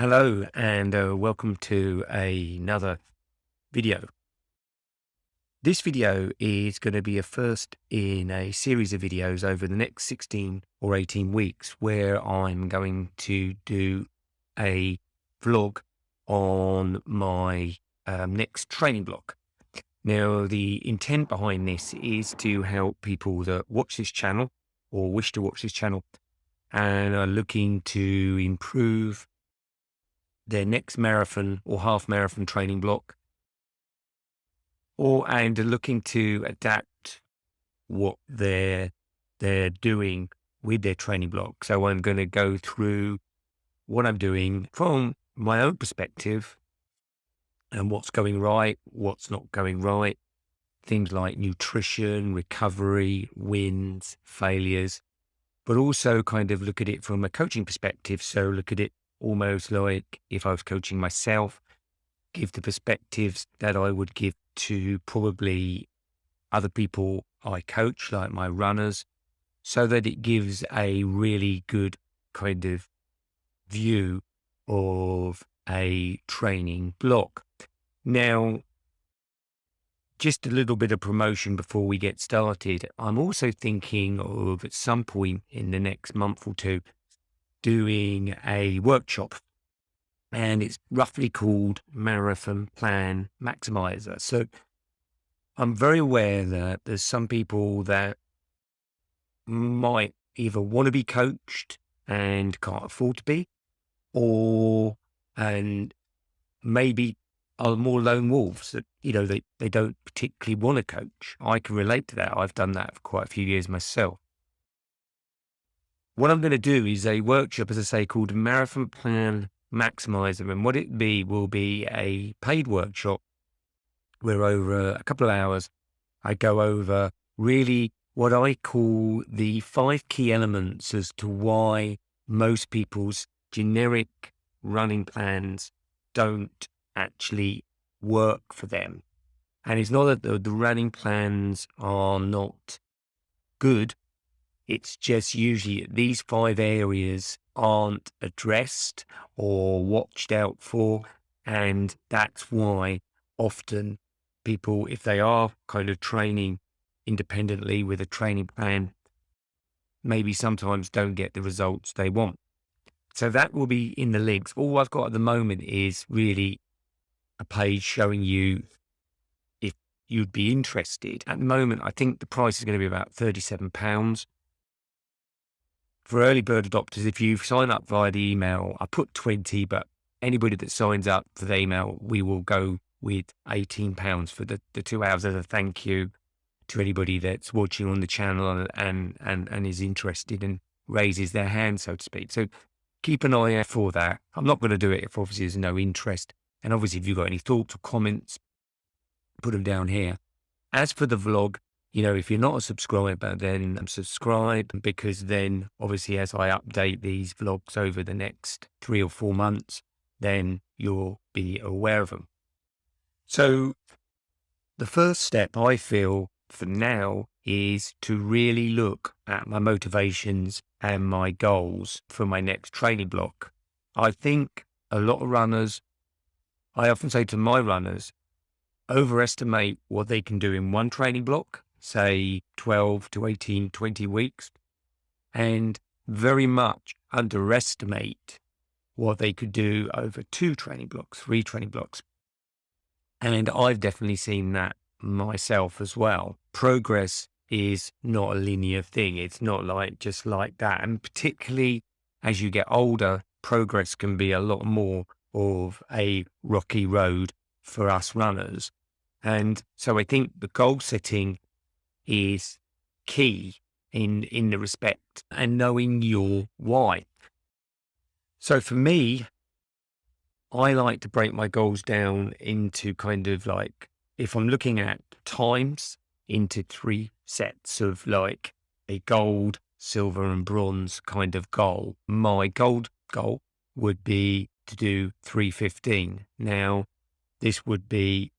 Hello and welcome to another video. This video is going to be a first in a series of videos over the next 16 or 18 weeks where I'm going to do a vlog on my next training block. Now, the intent behind this is to help people that watch this channel or wish to watch this channel and are looking to improve their next marathon or half marathon training block, and are looking to adapt what they're doing with their training block. So I'm going to go through what I'm doing from my own perspective and what's going right, what's not going right, things like nutrition, recovery, wins, failures, but also kind of look at it from a coaching perspective. So look at it almost like if I was coaching myself, give the perspectives that I would give to probably other people I coach, like my runners, so that it gives a really good kind of view of a training block. Now, just a little bit of promotion before we get started. I'm also thinking of at some point in the next month or two, doing a workshop, and it's roughly called Marathon Plan Maximiser. So I'm very aware that there's some people that might either want to be coached and can't afford to be, and maybe are more lone wolves that, they don't particularly want to coach. I can relate to that. I've done that for quite a few years myself. What I'm going to do is a workshop, as I say, called Marathon Plan Maximiser. And what will be a paid workshop where over a couple of hours, I go over really what I call the 5 key elements as to why most people's generic running plans don't actually work for them. And it's not that the running plans are not good. It's just usually these 5 areas aren't addressed or watched out for. And that's why often people, if they are kind of training independently with a training plan, maybe sometimes don't get the results they want. So that will be in the links. All I've got at the moment is really a page showing you if you'd be interested. At the moment, I think the price is going to be about £37. For early bird adopters, if you sign up via the email, I put 20, but anybody that signs up for the email, we will go with £18 for the 2 hours as a thank you to anybody that's watching on the channel and is interested and raises their hand, so to speak. So keep an eye out for that. I'm not going to do it if obviously there's no interest. And obviously, if you've got any thoughts or comments, put them down here. As for the vlog, if you're not a subscriber, then subscribe, because then obviously as I update these vlogs over the next 3 or 4 months, then you'll be aware of them. So the first step I feel for now is to really look at my motivations and my goals for my next training block. I think a lot of runners, I often say to my runners, overestimate what they can do in one training block, say 12 to 18, 20 weeks, and very much underestimate what they could do over 2 training blocks, 3 training blocks. And I've definitely seen that myself as well. Progress is not a linear thing. It's not just like that. And particularly as you get older, progress can be a lot more of a rocky road for us runners. And so I think the goal setting is key in the respect and knowing your why. So for me, I like to break my goals down into kind of if I'm looking at times, into 3 sets of a gold, silver and bronze kind of goal. My gold goal would be to do 3:15. Now, this would be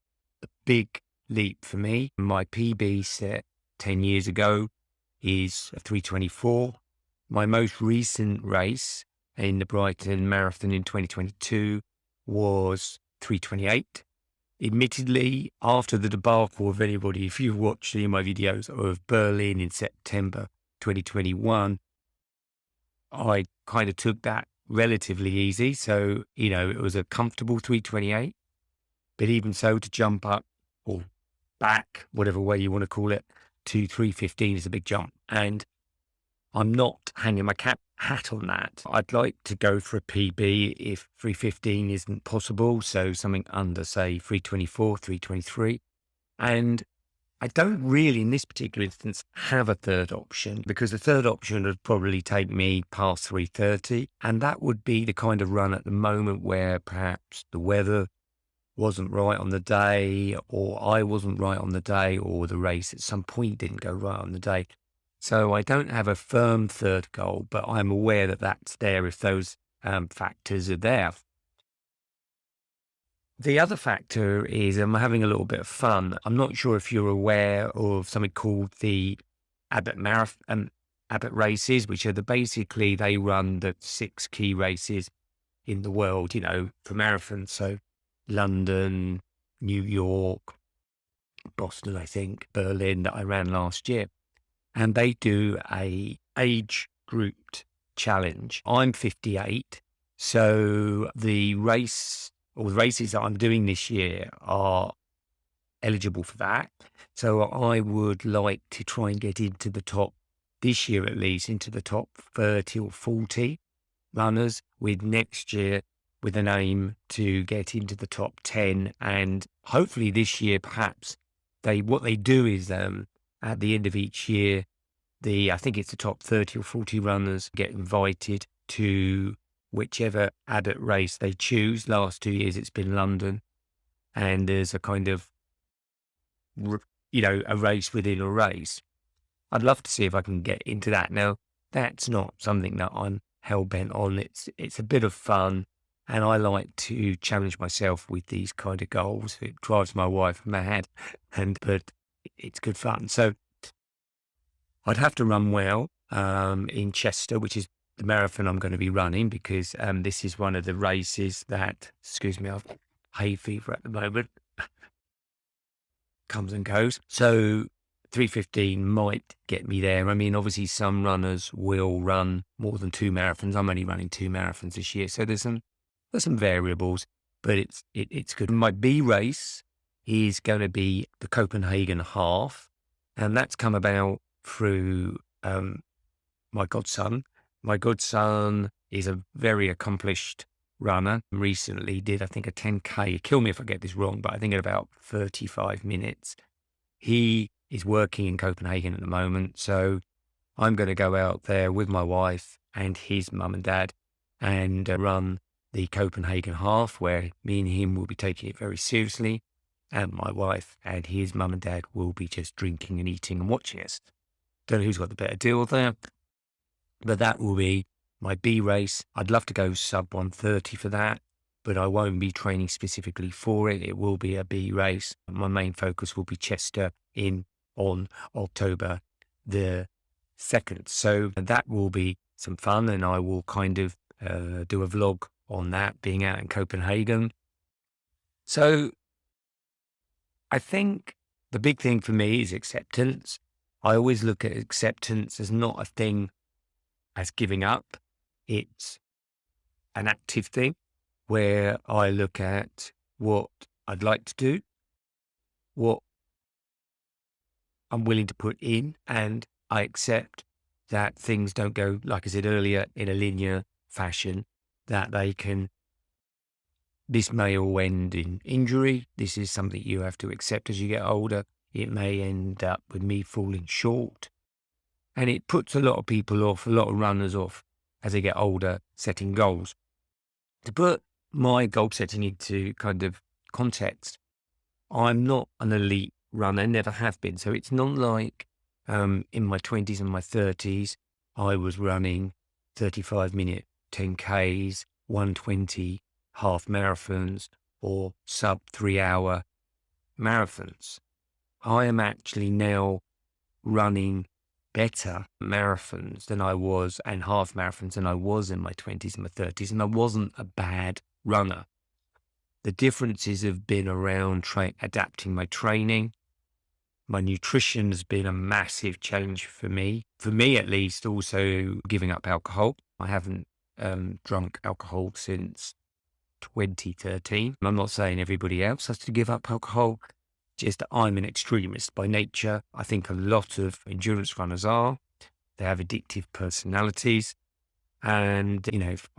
a big leap for me. My PB set 10 years ago is a 3:24. My most recent race in the Brighton Marathon in 2022 was 3:28. Admittedly, after the debacle of anybody, if you've watched any of my videos of Berlin in September 2021, I kind of took that relatively easy. So, it was a comfortable 3:28. But even so, to jump up or back, whatever way you want to call it, to 3:15 is a big jump. And I'm not hanging my hat on that. I'd like to go for a PB if 3:15 isn't possible. So something under, say, 3:24, 3:23. And I don't really, in this particular instance, have a third option, because the third option would probably take me past 3:30. And that would be the kind of run at the moment where perhaps the weather wasn't right on the day, or I wasn't right on the day, or the race at some point didn't go right on the day. So I don't have a firm third goal, but I'm aware that that's there if those factors are there. The other factor is I'm having a little bit of fun. I'm not sure if you're aware of something called the Abbot Marathon, Abbot races, which are basically they run the 6 key races in the world, for marathons. So London, New York, Boston, I think, Berlin that I ran last year. And they do a age grouped challenge. I'm 58. So the races that I'm doing this year are eligible for that. So I would like to try and get into the top, this year at least, into the top 30 or 40 runners, with next year with an aim to get into the top 10. And hopefully this year, perhaps what they do is at the end of each year, I think it's the top 30 or 40 runners get invited to whichever adult race they choose. Last 2 years, it's been London. And there's a kind of, a race within a race. I'd love to see if I can get into that. Now, that's not something that I'm hell-bent on. It's a bit of fun. And I like to challenge myself with these kind of goals. It drives my wife mad, but it's good fun. So I'd have to run well in Chester, which is the marathon I'm going to be running, because this is one of the races that, excuse me, I've got hay fever at the moment, comes and goes. So 3:15 might get me there. I mean, obviously some runners will run more than 2 marathons. I'm only running 2 marathons this year. So there's some variables, but it's good. My B race is going to be the Copenhagen half, and that's come about through my godson. My godson is a very accomplished runner. Recently did, I think, a 10K. Kill me if I get this wrong, but I think in about 35 minutes. He is working in Copenhagen at the moment, so I'm going to go out there with my wife and his mum and dad and run the Copenhagen half, where me and him will be taking it very seriously, and my wife and his mum and dad will be just drinking and eating and watching us. Don't know who's got the better deal there, but that will be my B race. I'd love to go sub 1:30 for that, but I won't be training specifically for it. It will be a B race. My main focus will be Chester on October the 2nd. So that will be some fun, and I will kind of do a vlog on that, being out in Copenhagen. So I think the big thing for me is acceptance. I always look at acceptance as not a thing as giving up. It's an active thing where I look at what I'd like to do, what I'm willing to put in, and I accept that things don't go, like I said earlier, in a linear fashion, that this may all end in injury. This is something you have to accept as you get older. It may end up with me falling short. And it puts a lot of people off, a lot of runners off as they get older, setting goals. To put my goal setting into kind of context, I'm not an elite runner, never have been. So it's not like in my 20s and my 30s, I was running 35-minute 10Ks, 120 half marathons, or sub 3-hour marathons. I am actually now running better marathons than I was and half marathons than I was in my 20s and my 30s, and I wasn't a bad runner. The differences have been around adapting my training. My nutrition has been a massive challenge for me at least. Also giving up alcohol. I haven't drunk alcohol since 2013. I'm not saying everybody else has to give up alcohol, just I'm an extremist by nature. I think a lot of endurance runners are. They have addictive personalities. And, if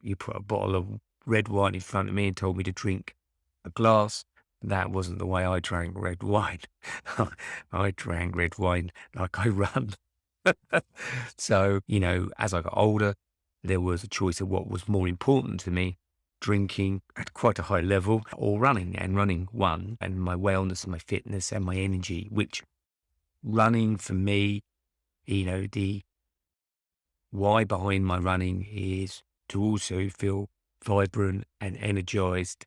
you put a bottle of red wine in front of me and told me to drink a glass, that wasn't the way I drank red wine. I drank red wine like I run. So, as I got older, there was a choice of what was more important to me, drinking at quite a high level or running, and running won, and my wellness and my fitness and my energy, which running for me, the why behind my running is to also feel vibrant and energized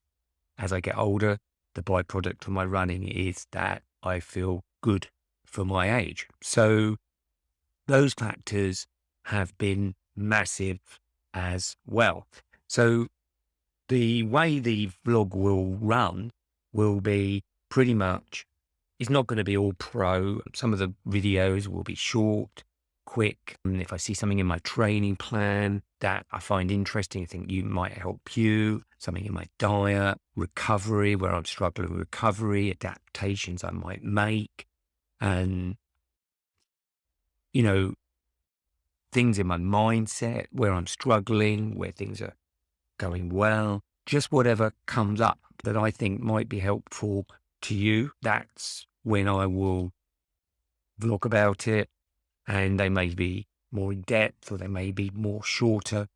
as I get older. The byproduct of my running is that I feel good for my age. So those factors have been massive as well. So the way the vlog will run will be pretty much, it's not going to be all pro. Some of the videos will be short, quick. And if I see something in my training plan that I find interesting, I think you might help you, something in my diet, recovery, where I'm struggling with recovery, adaptations I might make, and, things in my mindset where I'm struggling, where things are going well, just whatever comes up that I think might be helpful to you. That's when I will vlog about it, and they may be more in depth or they may be more shorter,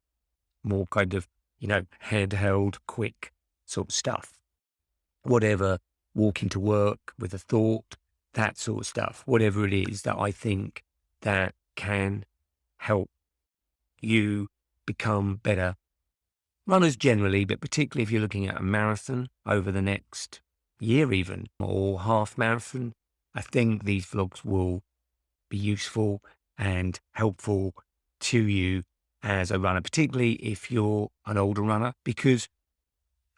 more kind of, handheld, quick sort of stuff. Whatever, walking to work with a thought, that sort of stuff, whatever it is that I think that can help you become better runners generally, but particularly if you're looking at a marathon over the next year even, or half marathon, I think these vlogs will be useful and helpful to you as a runner, particularly if you're an older runner, because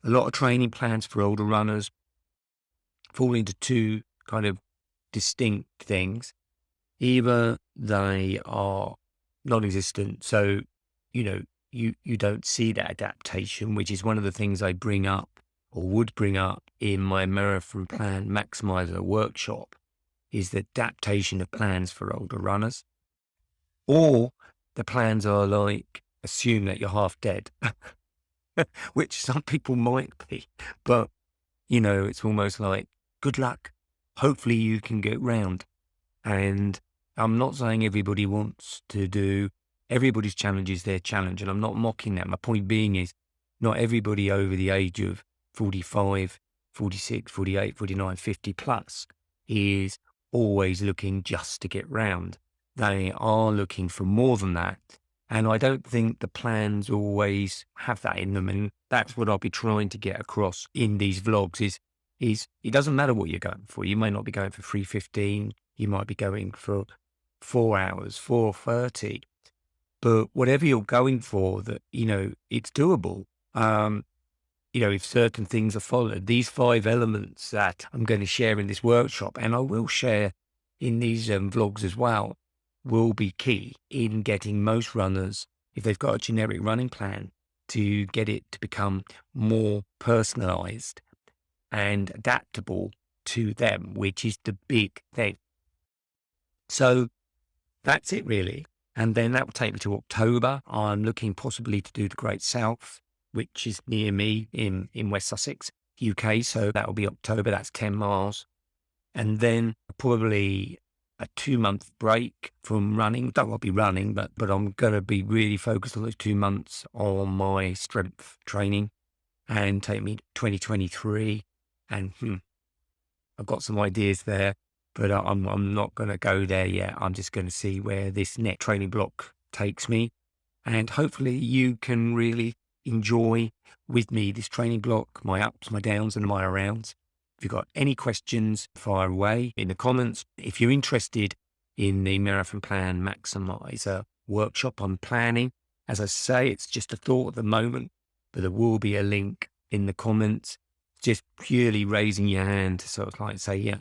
a lot of training plans for older runners fall into two kind of distinct things. Either they are non-existent, so, you don't see that adaptation, which is one of the things I bring up or would bring up in my Marathon Plan Maximiser workshop, is the adaptation of plans for older runners. Or the plans are like, assume that you're half dead, which some people might be, but, it's almost like, good luck. Hopefully you can get round. And I'm not saying everybody wants to do, everybody's challenge is their challenge, and I'm not mocking that. My point being is, not everybody over the age of 45, 46, 48, 49, 50 plus is always looking just to get round. They are looking for more than that. And I don't think the plans always have that in them. And that's what I'll be trying to get across in these vlogs is it doesn't matter what you're going for. You may not be going for 3:15. You might be going for 4 hours, 4:30. But whatever you're going for, that, it's doable. If certain things are followed, these 5 elements that I'm going to share in this workshop, and I will share in these vlogs as well, will be key in getting most runners, if they've got a generic running plan, to get it to become more personalized and adaptable to them, which is the big thing. So that's it really. And then that will take me to October. I'm looking possibly to do the Great South, which is near me in West Sussex, UK. So that will be October. That's 10 miles. And then probably a 2-month break from running. Don't want to be running, but I'm going to be really focused on those 2 months on my strength training, and take me to 2023. And I've got some ideas there, but I'm not going to go there yet. I'm just going to see where this next training block takes me. And hopefully you can really enjoy with me this training block, my ups, my downs, and my arounds. If you've got any questions, fire away in the comments. If you're interested in the Marathon Plan Maximiser workshop I'm planning, as I say, it's just a thought at the moment, but there will be a link in the comments. Just purely raising your hand to sort of like say, yeah,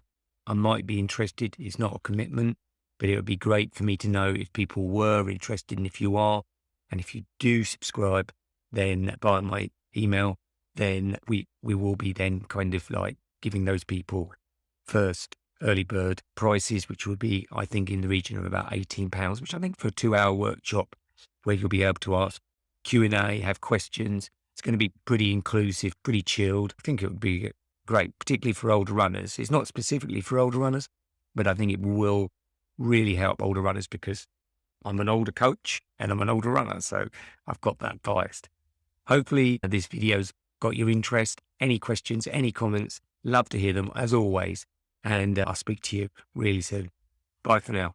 I might be interested. It's not a commitment, but it would be great for me to know if people were interested, and if you are, and if you do subscribe, then by my email, then we will be then kind of like giving those people first early bird prices, which would be, I think, in the region of about £18, which I think for a 2-hour workshop where you'll be able to ask Q&A, have questions. It's going to be pretty inclusive, pretty chilled. I think it would be great, particularly for older runners. It's not specifically for older runners, but I think it will really help older runners because I'm an older coach and I'm an older runner, so I've got that biased. Hopefully this video's got your interest. Any questions, any comments, love to hear them as always. And I'll speak to you really soon. Bye for now.